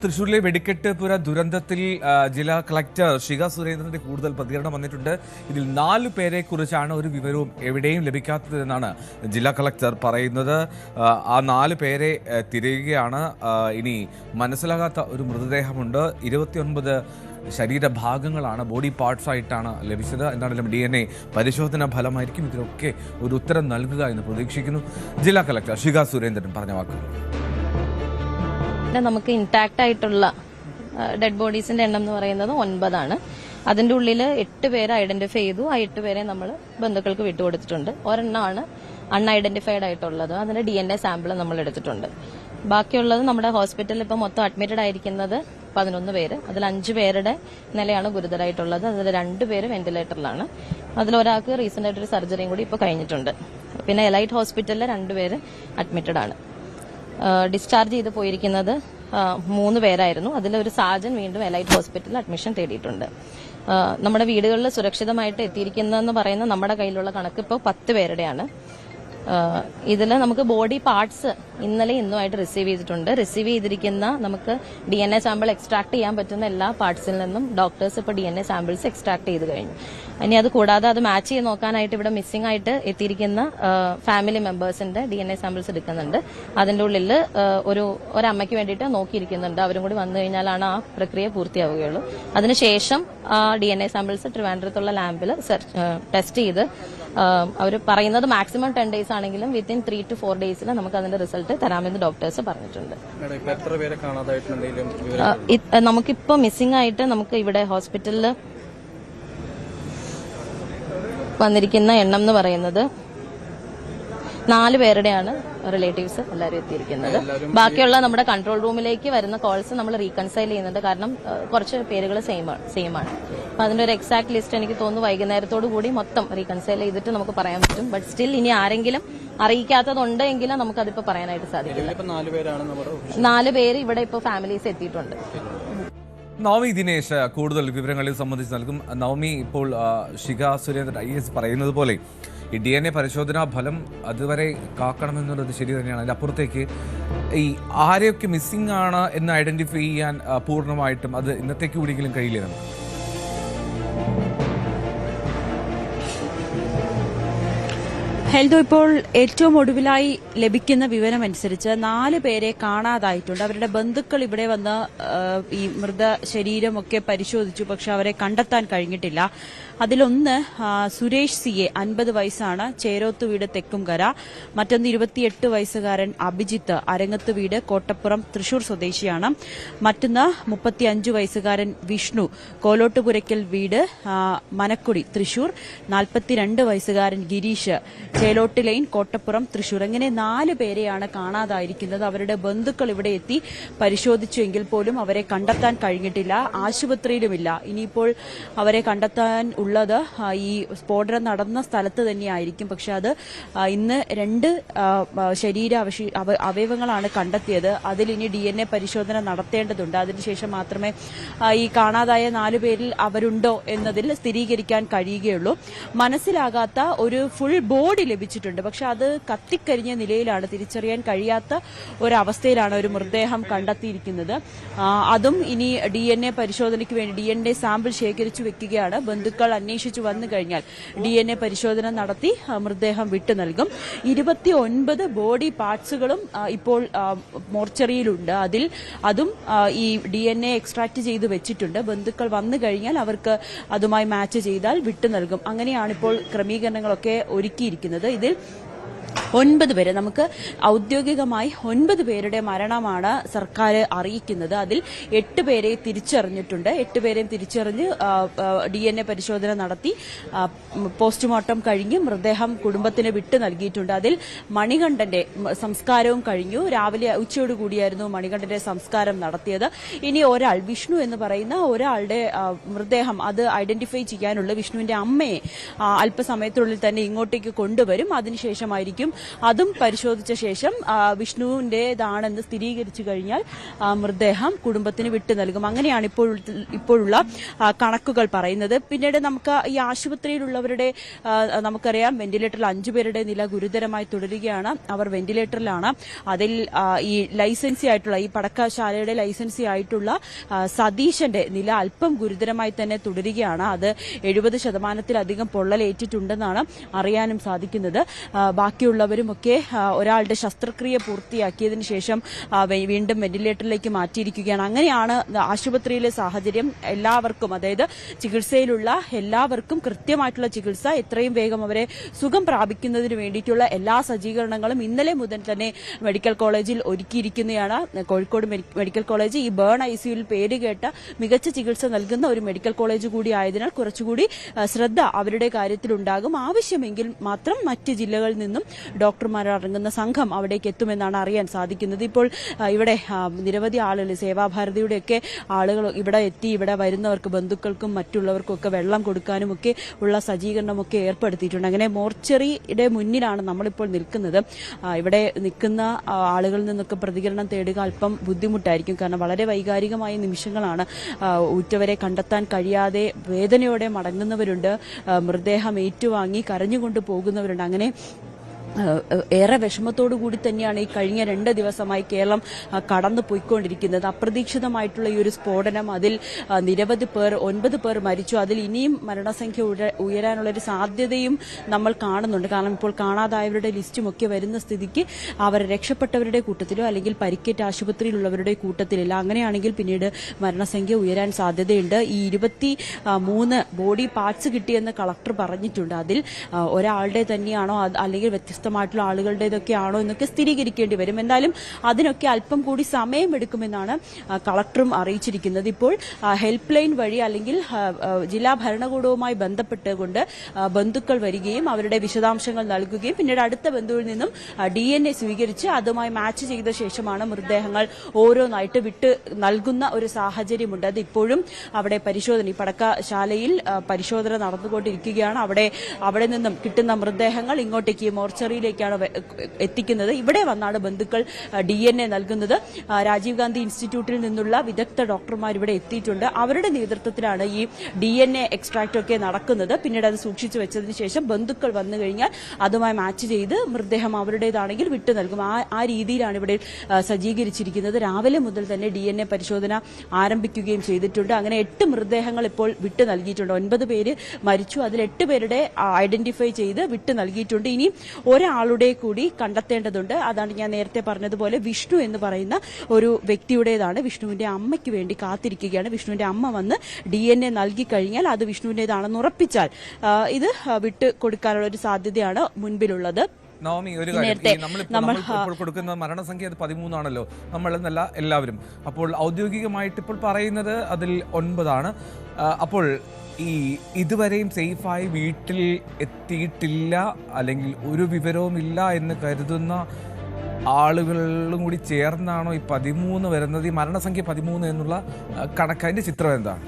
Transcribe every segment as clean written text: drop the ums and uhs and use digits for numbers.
തൃശൂരിലെ വെടിക്കെട്ട് പുര ദുരന്തത്തിൽ ജില്ലാ കളക്ടർ ശിഖ സുരേന്ദ്രന്റെ കൂടുതൽ പ്രതികരണം വന്നിട്ടുണ്ട്. ഇതിൽ 4 പേരെ കുറിച്ചാണ് ഒരു വിവരവും എവിടെയും ലഭിക്കാത്തതെന്നാണ് ജില്ലാ കളക്ടർ പറയുന്നത്. ആ 4 പേരെ തിരയുകയാണ്. ഇനി മനസ്സിലാകാത്ത ഒരു മൃതദേഹമുണ്ട്. 29 ശരീരഭാഗങ്ങളാണ്, ബോഡി പാർട്സ് ആയിട്ടാണ് ലഭിച്ചത്. എന്താണെങ്കിലും DNA പരിശോധന ഫലമായിരിക്കും ഇതിനൊക്കെ ഒരു ഉത്തരം നൽകുക എന്ന് പ്രതീക്ഷിക്കുന്നു. ജില്ലാ കളക്ടർ ശിഖ സുരേന്ദ്രൻ പറഞ്ഞ വാക്കുകൾ. നമുക്ക് ഇൻടാക്ട് ആയിട്ടുള്ള ഡെഡ് ബോഡീസിന്റെ എണ്ണം എന്ന് പറയുന്നത് 9 ആണ്. അതിന്റെ ഉള്ളിൽ 8 പേരെ ഐഡന്റിഫൈ ചെയ്തു. ആ 8 പേരെ നമ്മൾ ബന്ധുക്കൾക്ക് വിട്ടുകൊടുത്തിട്ടുണ്ട്. ഒരെണ്ണമാണ് അൺഐഡന്റിഫൈഡ് ആയിട്ടുള്ളത്. അതിന്റെ DNA സാമ്പിൾ നമ്മൾ എടുത്തിട്ടുണ്ട്. ബാക്കിയുള്ളത് നമ്മുടെ ഹോസ്പിറ്റലിൽ ഇപ്പം മൊത്തം അഡ്മിറ്റഡ് ആയിരിക്കുന്നത് 11 പേര്. അതിൽ 5 പേരുടെ നിലയാണ് ഗുരുതരമായിട്ടുള്ളത്. അതിൽ 2 പേര് വെന്റിലേറ്ററിലാണ്. അതിലൊരാൾക്ക് റീസെന്റ് ആയിട്ടൊരു സർജറിയും കൂടി ഇപ്പോൾ കഴിഞ്ഞിട്ടുണ്ട്. പിന്നെ എലൈറ്റ് ഹോസ്പിറ്റലിൽ 2 പേര് അഡ്മിറ്റഡ് ആണ്. ഡിസ്ചാർജ് ചെയ്ത് പോയിരിക്കുന്നത് 3 പേരായിരുന്നു. അതിലൊരു സാജൻ വീണ്ടും എലൈറ്റ് ഹോസ്പിറ്റലിൽ അഡ്മിഷൻ തേടിയിട്ടുണ്ട്. നമ്മുടെ വീടുകളിൽ സുരക്ഷിതമായിട്ട് എത്തിയിരിക്കുന്നതെന്ന് പറയുന്ന നമ്മുടെ കയ്യിലുള്ള കണക്ക് ഇപ്പോൾ 10 പേരുടെയാണ്. ഇതിൽ നമുക്ക് ബോഡി പാർട്സ് ഇന്നലെ ഇന്നുമായിട്ട് റിസീവ് ചെയ്തിട്ടുണ്ട്. റിസീവ് ചെയ്തിരിക്കുന്ന നമുക്ക് DNA സാമ്പിൾ എക്സ്ട്രാക്ട് ചെയ്യാൻ പറ്റുന്ന എല്ലാ പാർട്സിൽ നിന്നും ഡോക്ടേഴ്സ് ഇപ്പോൾ DNA സാമ്പിൾസ് എക്സ്ട്രാക്ട് ചെയ്ത് കഴിഞ്ഞു. ഇനി അത് കൂടാതെ അത് മാച്ച് ചെയ്ത് നോക്കാനായിട്ട് ഇവിടെ മിസ്സിംഗ് ആയിട്ട് എത്തിയിരിക്കുന്ന ഫാമിലി മെമ്പേഴ്സിന്റെ DNA സാമ്പിൾസ് എടുക്കുന്നുണ്ട്. അതിന്റെ ഉള്ളിൽ ഒരമ്മയ്ക്ക് വേണ്ടിയിട്ട് നോക്കിയിരിക്കുന്നുണ്ട്. അവരും കൂടി വന്നു കഴിഞ്ഞാലാണ് ആ പ്രക്രിയ പൂർത്തിയാവുകയുള്ളൂ. അതിനുശേഷം DNA സാമ്പിൾസ് ട്രിവാൻഡ്രത്തുള്ള ലാബിൽ ടെസ്റ്റ് ചെയ്ത് അവർ പറയുന്നത് മാക്സിമം 10 days ആണെങ്കിലും വിത്തിൻ 3 to 4 days നമുക്ക് അതിന്റെ റിസൾട്ട് തരാമെന്ന് ഡോക്ടേഴ്സ് പറഞ്ഞിട്ടുണ്ട്. നമുക്കിപ്പോ മിസ്സിംഗ് ആയിട്ട് നമുക്ക് ഇവിടെ ഹോസ്പിറ്റലിൽ വന്നിരിക്കുന്ന എണ്ണം എന്ന് പറയുന്നത് 4 പേരുടെയാണ് റിലേറ്റീവ്സ് എല്ലാവരും എത്തിയിരിക്കുന്നത്. ബാക്കിയുള്ള നമ്മുടെ കൺട്രോൾ റൂമിലേക്ക് വരുന്ന കോൾസ് നമ്മൾ റീകൺസൈൽ ചെയ്യുന്നുണ്ട്. കാരണം കുറച്ച് പേരുകൾ സെയിം ആണ്. അപ്പൊ അതിന്റെ ഒരു എക്സാക്ട് ലിസ്റ്റ് എനിക്ക് തോന്നുന്നു വൈകുന്നേരത്തോടു കൂടി മൊത്തം റീകൺസൈൽ ചെയ്തിട്ട് നമുക്ക് പറയാൻ പറ്റും. ബട്ട് സ്റ്റിൽ ഇനി ആരെങ്കിലും അറിയിക്കാത്തതുണ്ടെങ്കിലും നമുക്കതിപ്പോ പറയാനായിട്ട് സാധിക്കില്ല. 4 പേര് ഇവിടെ ഇപ്പോൾ ഫാമിലീസ് എത്തിയിട്ടുണ്ട്. നവമി ദിനേശ് കൂടുതൽ വിവരങ്ങളിൽ സംബന്ധിച്ച് നൽകും. നവമി, ഇപ്പോൾ ശിഖ സുരേന്ദ്രൻ IAS പറയുന്നത് പോലെ ഈ DNA പരിശോധനാ ഫലം അതുവരെ കാക്കണമെന്നുള്ളത് ശരി തന്നെയാണ്. അതിനപ്പുറത്തേക്ക് ഈ ആരെയൊക്കെ മിസ്സിംഗ് ആണ് എന്ന് ഐഡന്റിഫൈ ചെയ്യാൻ പൂർണ്ണമായിട്ടും അത് ഇന്നത്തേക്ക് കൂടിയെങ്കിലും കഴിയില്ലേ നമുക്ക്? ഹെൽദോ, ഇപ്പോൾ ഏറ്റവും ഒടുവിലായി ലഭിക്കുന്ന വിവരമനുസരിച്ച് 4 പേരെ കാണാതായിട്ടുണ്ട്. അവരുടെ ബന്ധുക്കൾ ഇവിടെ വന്ന് ഈ മൃതശരീരമൊക്കെ പരിശോധിച്ചു. പക്ഷെ അവരെ കണ്ടെത്താൻ കഴിഞ്ഞിട്ടില്ല. അതിലൊന്ന് സുരേഷ് CA 50 വയസ്സാണ്, ചേരോത്ത് വീട് തെക്കുംകര. മറ്റൊന്ന് 28 വയസ്സുകാരൻ അഭിജിത്ത്, അരങ്ങത്ത് വീട് കോട്ടപ്പുറം തൃശൂർ സ്വദേശിയാണ്. മറ്റൊന്ന് 35 വയസ്സുകാരൻ വിഷ്ണു, കോലോട്ടുപുരയ്ക്കൽ വീട് മനക്കുടി തൃശൂർ. 42 വയസ്സുകാരൻ ഗിരീഷ്, ചേലോട്ട് ലൈൻ കോട്ടപ്പുറം തൃശൂർ. അങ്ങനെ 4 പേരെയാണ് കാണാതായിരിക്കുന്നത്. അവരുടെ ബന്ധുക്കൾ ഇവിടെ എത്തി പരിശോധിച്ചുവെങ്കിൽ പോലും അവരെ കണ്ടെത്താൻ കഴിഞ്ഞിട്ടില്ല. ആശുപത്രിയിലുമില്ല. ഇനിയിപ്പോൾ അവരെ കണ്ടെത്താൻ ഉള്ളത് ഈ സ്ഫോടനം നടന്ന സ്ഥലത്ത് തന്നെയായിരിക്കും. പക്ഷെ അത് ഇന്ന് 2 ശരീര അവയവങ്ങളാണ് കണ്ടെത്തിയത്. അതിൽ ഇനി DNA പരിശോധന നടത്തേണ്ടതുണ്ട്. അതിനുശേഷം മാത്രമേ ഈ കാണാതായ 4 പേരിൽ അവരുണ്ടോ എന്നതിൽ സ്ഥിരീകരിക്കാൻ കഴിയുകയുള്ളൂ. മനസ്സിലാകാത്ത ഒരു ഫുൾ ബോഡി ലഭിച്ചിട്ടുണ്ട്. പക്ഷെ അത് കത്തിക്കരിഞ്ഞ നിലയിലാണ്, തിരിച്ചറിയാൻ കഴിയാത്ത ഒരവസ്ഥയിലാണ് ഒരു മൃതദേഹം കണ്ടെത്തിയിരിക്കുന്നത്. അതും ഇനി DNA പരിശോധനയ്ക്ക് വേണ്ടി DNA സാമ്പിൾ ശേഖരിച്ചു വെക്കുകയാണ്. ബന്ധുക്കൾ അന്വേഷിച്ചു വന്നു കഴിഞ്ഞാൽ DNA പരിശോധന നടത്തി മൃതദേഹം വിട്ടു നൽകും. 29 ബോഡി പാർട്സുകളും ഇപ്പോൾ മോർച്ചറിയിലുണ്ട്. അതും ഈ DNA എക്സ്ട്രാക്ട് ചെയ്ത് വെച്ചിട്ടുണ്ട്. ബന്ധുക്കൾ വന്നു കഴിഞ്ഞാൽ അവർക്ക് അതുമായി മാച്ച് ചെയ്താൽ വിട്ടു നൽകും. അങ്ങനെയാണ് ഇപ്പോൾ ക്രമീകരണങ്ങളൊക്കെ ഒരുക്കിയിരിക്കുന്നത്. ഇതിൽ 9 പേര്, നമുക്ക് ഔദ്യോഗികമായി 9 പേരുടെ മരണമാണ് സർക്കാർ അറിയിക്കുന്നത്. അതിൽ 8 പേരെ തിരിച്ചറിഞ്ഞിട്ടുണ്ട്. 8 പേരെയും തിരിച്ചറിഞ്ഞ് DNA പരിശോധന നടത്തി പോസ്റ്റ്മോർട്ടം കഴിഞ്ഞ് മൃതദേഹം കുടുംബത്തിന് വിട്ടു നൽകിയിട്ടുണ്ട്. അതിൽ മണികണ്ഠന്റെ സംസ്കാരവും കഴിഞ്ഞു. രാവിലെ ഉച്ചയോടുകൂടിയായിരുന്നു മണികണ്ഠന്റെ സംസ്കാരം നടത്തിയത്. ഇനി ഒരാൾ, വിഷ്ണു എന്ന് പറയുന്ന ഒരാളുടെ മൃതദേഹം അത് ഐഡന്റിഫൈ ചെയ്യാനുള്ള വിഷ്ണുവിന്റെ അമ്മയെ അല്പസമയത്തിനുള്ളിൽ തന്നെ ഇങ്ങോട്ടേക്ക് കൊണ്ടുവരും. അതിനുശേഷമായിരിക്കും അതും പരിശോധിച്ച ശേഷം വിഷ്ണുവിന്റേതാണെന്ന് സ്ഥിരീകരിച്ചു കഴിഞ്ഞാൽ മൃതദേഹം കുടുംബത്തിന് വിട്ടു നൽകും. അങ്ങനെയാണ് ഇപ്പോഴുള്ള കണക്കുകൾ പറയുന്നത്. പിന്നീട് നമുക്ക് ഈ ആശുപത്രിയിലുള്ളവരുടെ നമുക്കറിയാം വെന്റിലേറ്ററിൽ 5 പേരുടെ നില ഗുരുതരമായി തുടരുകയാണ്. അവർ വെന്റിലേറ്ററിലാണ്. അതിൽ ഈ ലൈസൻസി ആയിട്ടുള്ള ഈ പടക്കശാലയുടെ ലൈസൻസി ആയിട്ടുള്ള സതീശന്റെ നില അല്പം ഗുരുതരമായി തന്നെ തുടരുകയാണ്. അത് 70%-ലധികം പൊള്ളലേറ്റിട്ടുണ്ടെന്നാണ് അറിയാനും സാധിക്കുന്നത്. ബാക്കിയുള്ളവരുമൊക്കെ ഒരാളുടെ ശസ്ത്രക്രിയ പൂർത്തിയാക്കിയതിനു ശേഷം വീണ്ടും വെന്റിലേറ്ററിലേക്ക് മാറ്റിയിരിക്കുകയാണ്. അങ്ങനെയാണ് ആശുപത്രിയിലെ സാഹചര്യം. എല്ലാവർക്കും, അതായത് ചികിത്സയിലുള്ള എല്ലാവർക്കും കൃത്യമായിട്ടുള്ള ചികിത്സ എത്രയും വേഗം അവരെ സുഖം പ്രാപിക്കുന്നതിന് വേണ്ടിയിട്ടുള്ള എല്ലാ സജ്ജീകരണങ്ങളും ഇന്നലെ മുതൽ തന്നെ മെഡിക്കൽ കോളേജിൽ ഒരുക്കിയിരിക്കുന്നതാണ്. കോഴിക്കോട് മെഡിക്കൽ കോളേജ് ഈ ബേൺ ഐസിയുവിൽ പേരുകേട്ട മികച്ച ചികിത്സ നൽകുന്ന ഒരു മെഡിക്കൽ കോളേജ് കൂടി ആയതിനാൽ കുറച്ചുകൂടി ശ്രദ്ധ അവരുടെ കാര്യത്തിലുണ്ടാകും. ആവശ്യമെങ്കിൽ മാത്രം മറ്റ് ജില്ലകളിൽ നിന്നും ഡോക്ടർമാർ അടങ്ങുന്ന സംഘം അവിടേക്ക് എത്തുമെന്നാണ് അറിയാൻ സാധിക്കുന്നത്. ഇപ്പോൾ ഇവിടെ നിരവധി ആളുകൾ, സേവാഭാരതിയുടെയൊക്കെ ആളുകൾ ഇവിടെ എത്തി ഇവിടെ വരുന്നവർക്ക്, ബന്ധുക്കൾക്കും മറ്റുള്ളവർക്കും ഒക്കെ വെള്ളം കൊടുക്കാനും ഒക്കെ ഉള്ള സജ്ജീകരണമൊക്കെ ഏർപ്പെടുത്തിയിട്ടുണ്ട്. അങ്ങനെ മോർച്ചറിയുടെ മുന്നിലാണ് നമ്മളിപ്പോൾ നിൽക്കുന്നത്. ഇവിടെ നിൽക്കുന്ന ആളുകളിൽ നിന്നൊക്കെ പ്രതികരണം തേടുക അല്പം ബുദ്ധിമുട്ടായിരിക്കും. കാരണം വളരെ വൈകാരികമായ നിമിഷങ്ങളാണ്. ഉറ്റവരെ കണ്ടെത്താൻ കഴിയാതെ വേദനയോടെ മടങ്ങുന്നവരുണ്ട്, മൃതദേഹം ഏറ്റുവാങ്ങി കരഞ്ഞുകൊണ്ട് പോകുന്നവരുണ്ട്. അങ്ങനെ ഏറെ വിഷമത്തോടു കൂടി തന്നെയാണ് ഈ കഴിഞ്ഞ 2 ദിവസമായി കേരളം കടന്നു പോയിക്കൊണ്ടിരിക്കുന്നത്. അപ്രതീക്ഷിതമായിട്ടുള്ള ഈ ഒരു സ്ഫോടനം, അതിൽ നിരവധി പേർ, 9 പേർ മരിച്ചു. അതിൽ ഇനിയും മരണസംഖ്യ ഉയരാനുള്ള ഒരു സാധ്യതയും നമ്മൾ കാണുന്നുണ്ട്. കാരണം ഇപ്പോൾ കാണാതായവരുടെ ലിസ്റ്റുമൊക്കെ വരുന്ന സ്ഥിതിക്ക് അവർ രക്ഷപ്പെട്ടവരുടെ കൂട്ടത്തിലോ അല്ലെങ്കിൽ പരിക്കേറ്റ ആശുപത്രിയിലുള്ളവരുടെ കൂട്ടത്തിലില്ല. അങ്ങനെയാണെങ്കിൽ പിന്നീട് മരണസംഖ്യ ഉയരാൻ സാധ്യതയുണ്ട്. ഈ 23 ബോഡി പാർട്സ് കിട്ടിയെന്ന് കളക്ടർ പറഞ്ഞിട്ടുണ്ട്. അതിൽ ഒരാളുടെ തന്നെയാണോ അല്ലെങ്കിൽ വ്യത്യസ്തമായിട്ടുള്ള ആളുകളുടേതൊക്കെയാണോ എന്നൊക്കെ സ്ഥിരീകരിക്കേണ്ടി വരും. എന്നാലും അതിനൊക്കെ അല്പം കൂടി സമയമെടുക്കുമെന്നാണ് കളക്ടറും അറിയിച്ചിരിക്കുന്നത്. ഇപ്പോൾ ഹെൽപ്പ് ലൈൻ വഴി അല്ലെങ്കിൽ ജില്ലാ ഭരണകൂടവുമായി ബന്ധപ്പെട്ടുകൊണ്ട് ബന്ധുക്കൾ വരികയും അവരുടെ വിശദാംശങ്ങൾ നൽകുകയും പിന്നീട് അടുത്ത ബന്ധുവിൽ നിന്നും DNA സ്വീകരിച്ച് അതുമായി മാച്ച് ചെയ്ത ശേഷമാണ് മൃതദേഹങ്ങൾ ഓരോന്നായിട്ട് വിട്ട് നൽകുന്ന ഒരു സാഹചര്യമുണ്ട്. അത് ഇപ്പോഴും അവിടെ പരിശോധന, ഈ പടക്കശാലയിൽ പരിശോധന നടന്നുകൊണ്ടിരിക്കുകയാണ്. അവിടെ നിന്നും കിട്ടുന്ന മൃതദേഹങ്ങൾ ഇങ്ങോട്ടേക്ക് മോർച്ചറിയിലേക്കാണ് എത്തിക്കുന്നത്. ഇവിടെ വന്നാണ് ബന്ധുക്കൾ DNA നൽകുന്നത്. രാജീവ് ഗാന്ധി ഇൻസ്റ്റിറ്റ്യൂട്ടിൽ നിന്നുള്ള വിദഗ്ധ ഡോക്ടർമാർ ഇവിടെ എത്തിയിട്ടുണ്ട്. അവരുടെ നേതൃത്വത്തിലാണ് ഈ DNA എക്സ്ട്രാക്ട് ഒക്കെ നടക്കുന്നത്. പിന്നീട് അത് സൂക്ഷിച്ചു വെച്ചതിന് ശേഷം ബന്ധുക്കൾ വന്നു കഴിഞ്ഞാൽ അതുമായി മാച്ച് ചെയ്ത് മൃതദേഹം അവരുടേതാണെങ്കിൽ വിട്ടു നൽകും. ആ രീതിയിലാണ് ഇവിടെ സജ്ജീകരിച്ചിരിക്കുന്നത്. രാവിലെ മുതൽ തന്നെ DNA പരിശോധന ആരംഭിക്കുകയും ചെയ്തിട്ടുണ്ട്. അങ്ങനെ 8 മൃതദേഹങ്ങൾ ഇപ്പോൾ വിട്ടു നൽകിയിട്ടുണ്ട്. 9 പേര് മരിച്ചു. അതിൽ 8 പേരുടെ ഐഡന്റിഫൈ ചെയ്ത് വിട്ടു നൽകിയിട്ടുണ്ട്. ഇനി ഒരാളുടെ കൂടി കണ്ടെത്തേണ്ടതുണ്ട്. അതാണ് ഞാൻ നേരത്തെ പറഞ്ഞതുപോലെ വിഷ്ണു എന്ന് പറയുന്ന ഒരു വ്യക്തിയുടേതാണ്. വിഷ്ണുവിന്റെ അമ്മയ്ക്ക് വേണ്ടി കാത്തിരിക്കുകയാണ്. വിഷ്ണുവിന്റെ അമ്മ വന്ന് DNA നൽകി കഴിഞ്ഞാൽ അത് വിഷ്ണുവിന്റേതാണെന്ന് ഉറപ്പിച്ചാൽ ഇത് വിട്ടു കൊടുക്കാനുള്ള ഒരു സാധ്യതയാണ് മുൻപിലുള്ളത്. നവമി, ഒരു കാര്യം, നമ്മൾ ഇപ്പോൾ കൊടുക്കുന്ന മരണസംഖ്യ അത് 13 ആണല്ലോ, നമ്മളെന്നല്ല എല്ലാവരും. അപ്പോൾ ഔദ്യോഗികമായിട്ട് ഇപ്പോൾ പറയുന്നത് അതിൽ 9 ആണ്. അപ്പോൾ ഈ ഇതുവരെയും സേഫായി വീട്ടിൽ എത്തിയിട്ടില്ല അല്ലെങ്കിൽ ഒരു വിവരവും ഇല്ല എന്ന് കരുതുന്ന ആളുകളും കൂടി ചേർന്നാണോ ഈ 13 വരുന്നത്? ഈ മരണസംഖ്യ 13 എന്നുള്ള കണക്ക്, അതിന്റെ ചിത്രം എന്താണ്?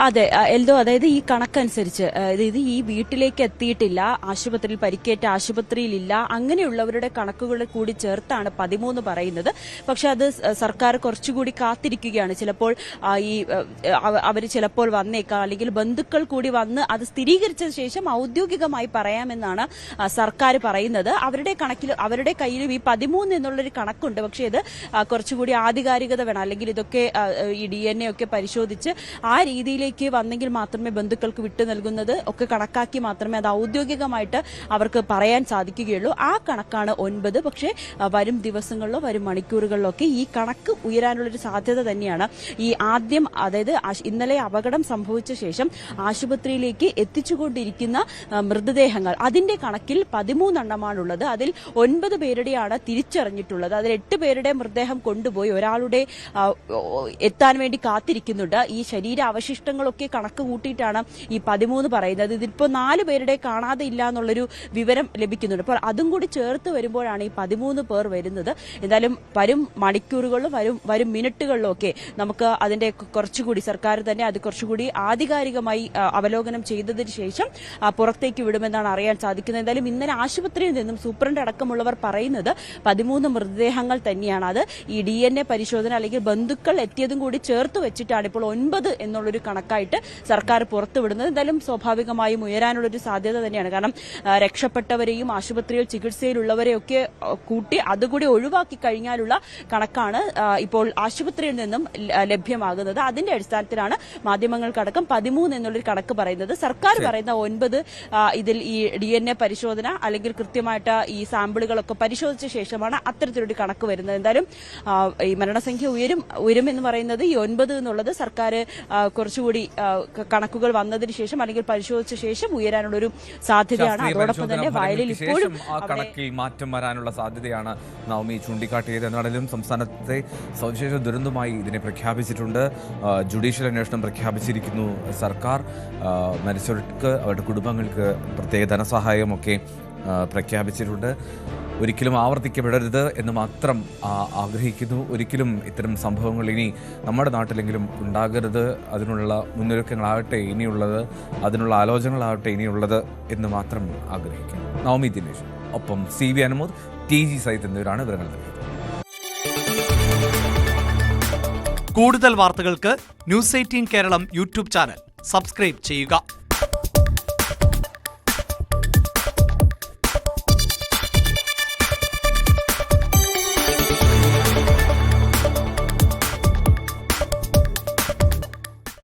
അതെ എൽദോ, അതായത് ഈ കണക്കനുസരിച്ച്, അതായത് ഈ വീട്ടിലേക്ക് എത്തിയിട്ടില്ല, ആശുപത്രിയിൽ പരിക്കേറ്റ ആശുപത്രിയിലില്ല, അങ്ങനെയുള്ളവരുടെ കണക്കുകൾ കൂടി ചേർത്താണ് 13 പറയുന്നത്. പക്ഷെ അത് സർക്കാർ കുറച്ചുകൂടി കാത്തിരിക്കുകയാണ്. ചിലപ്പോൾ ഈ അവർ ചിലപ്പോൾ വന്നേക്കാം, അല്ലെങ്കിൽ ബന്ധുക്കൾ കൂടി വന്ന് അത് സ്ഥിരീകരിച്ച ശേഷം ഔദ്യോഗികമായി പറയാമെന്നാണ് സർക്കാർ പറയുന്നത്. അവരുടെ കയ്യിലും ഈ 13 എന്നുള്ളൊരു കണക്കുണ്ട്. പക്ഷെ ഇത് കുറച്ചുകൂടി ആധികാരികത വേണം, അല്ലെങ്കിൽ ഇതൊക്കെ ഈ DNA ഒക്കെ പരിശോധിച്ച് ആ രീതിയിലേക്ക് വന്നെങ്കിൽ മാത്രമേ ബന്ധുക്കൾക്ക് വിട്ടു നൽകുന്നത് ഒക്കെ കണക്കാക്കി മാത്രമേ അത് ഔദ്യോഗികമായിട്ട് അവർക്ക് പറയാൻ സാധിക്കുകയുള്ളൂ. ആ കണക്കാണ് 9. പക്ഷേ വരും ദിവസങ്ങളിലോ വരും മണിക്കൂറുകളിലോ ഒക്കെ ഈ കണക്ക് ഉയരാനുള്ളൊരു സാധ്യത തന്നെയാണ്. ഈ ആദ്യം, അതായത് ഇന്നലെ അപകടം സംഭവിച്ച ശേഷം ആശുപത്രിയിലേക്ക് എത്തിച്ചുകൊണ്ടിരിക്കുന്ന മൃതദേഹങ്ങൾ, അതിന്റെ കണക്കിൽ 13 എണ്ണമാണുള്ളത്. അതിൽ 9 പേരുടെയാണ് തിരിച്ചറിഞ്ഞിട്ടുള്ളത്. അതിൽ 8 പേരുടെ മൃതദേഹം കൊണ്ടുപോയി ഒരാളുടെ എത്താൻ വേണ്ടി കാത്തിരിക്കുന്നുണ്ട്. ഈ ശരീരാവശിഷ്ടങ്ങൾ മൃതദേഹങ്ങളൊക്കെ കണക്ക് കൂട്ടിയിട്ടാണ് ഈ 13 പറയുന്നത്. ഇതിപ്പോൾ 4 പേരുടെ കാണാതെ ഇല്ല എന്നുള്ളൊരു വിവരം ലഭിക്കുന്നുണ്ട്. അപ്പോൾ അതും കൂടി ചേർത്ത് വരുമ്പോഴാണ് ഈ 13 പേർ വരുന്നത്. എന്തായാലും വരും മണിക്കൂറുകളിലും വരും മിനിറ്റുകളിലും ഒക്കെ നമുക്ക് അതിന്റെ കുറച്ചുകൂടി സർക്കാർ തന്നെ അത് കുറച്ചുകൂടി ആധികാരികമായി അവലോകനം ചെയ്തതിന് ശേഷം പുറത്തേക്ക് വിടുമെന്നാണ് അറിയാൻ സാധിക്കുന്നത്. എന്തായാലും ഇന്നലെ ആശുപത്രിയിൽ നിന്നും സൂപ്രണ്ട് അടക്കമുള്ളവർ പറയുന്നത് 13 മൃതദേഹങ്ങൾ തന്നെയാണ്. അത് ഈ DNA പരിശോധന അല്ലെങ്കിൽ ബന്ധുക്കൾ എത്തിയതും കൂടി ചേർത്ത് വെച്ചിട്ടാണ് ഇപ്പോൾ 9 എന്നുള്ളൊരു കണക്കായിട്ട് സർക്കാർ പുറത്തുവിടുന്നത്. എന്തായാലും സ്വാഭാവികമായും ഉയരാനുള്ളൊരു സാധ്യത തന്നെയാണ്. കാരണം രക്ഷപ്പെട്ടവരെയും ആശുപത്രിയിൽ ചികിത്സയിലുള്ളവരെയൊക്കെ കൂട്ടി അതുകൂടി ഒഴിവാക്കി കഴിഞ്ഞാലുള്ള കണക്കാണ് ഇപ്പോൾ ആശുപത്രിയിൽ നിന്നും ലഭ്യമാകുന്നത്. അതിന്റെ അടിസ്ഥാനത്തിലാണ് മാധ്യമങ്ങൾക്കടക്കം 13 എന്നുള്ളൊരു കണക്ക് പറയുന്നത്. സർക്കാർ പറയുന്ന 9 ഇതിൽ ഈ DNA പരിശോധന അല്ലെങ്കിൽ കൃത്യമായിട്ട് ഈ സാമ്പിളുകളൊക്കെ പരിശോധിച്ച ശേഷമാണ് അത്തരത്തിലൊരു കണക്ക് വരുന്നത്. എന്തായാലും ഈ മരണസംഖ്യ ഉയരുമെന്ന് പറയുന്നത് ഈ 9 എന്നുള്ളത് സർക്കാർ കുറച്ചുകൂടി കണക്കുകൾ വന്നതിന് ശേഷം അല്ലെങ്കിൽ പരിശോധിച്ച ശേഷം ഉയരാനുള്ളൊരു സാധ്യതയാണ്. അതോടൊപ്പം തന്നെ വയലിൽ ഇപ്പോഴും കണക്കിൽ മാറ്റം വരാനുള്ള സാധ്യതയാണ് നവമി ചൂണ്ടിക്കാട്ടിയത്. എന്നാണെങ്കിലും സംസ്ഥാനത്തെ സവിശേഷ ദുരന്തമായി ഇതിനെ പ്രഖ്യാപിച്ചിട്ടുണ്ട്. ജുഡീഷ്യൽ അന്വേഷണം പ്രഖ്യാപിച്ചിരിക്കുന്നു സർക്കാർ. മരിച്ചവർക്ക് അവരുടെ കുടുംബങ്ങൾക്ക് പ്രത്യേക ധനസഹായമൊക്കെ പ്രഖ്യാപിച്ചിട്ടുണ്ട്. ഒരിക്കലും ആവർത്തിക്കപ്പെടരുത് എന്ന് മാത്രം ആഗ്രഹിക്കുന്നു. ഒരിക്കലും ഇത്തരം സംഭവങ്ങൾ ഇനി നമ്മുടെ നാട്ടിലെങ്കിലും ഉണ്ടാകരുത്. അതിനുള്ള മുന്നൊരുക്കങ്ങളാകട്ടെ ഇനിയുള്ളത്, അതിനുള്ള ആലോചനകളാകട്ടെ ഇനിയുള്ളത് എന്ന് മാത്രം ആഗ്രഹിക്കുന്നു. നവമി ദിനേശ് ഒപ്പം CV അനുമോദ്, TG സൈത്ത് എന്നിവരാണ് വിവരങ്ങൾ നൽകിയത്. കൂടുതൽ വാർത്തകൾക്ക് News 18 Keralam YouTube channel subscribe ചെയ്യുക.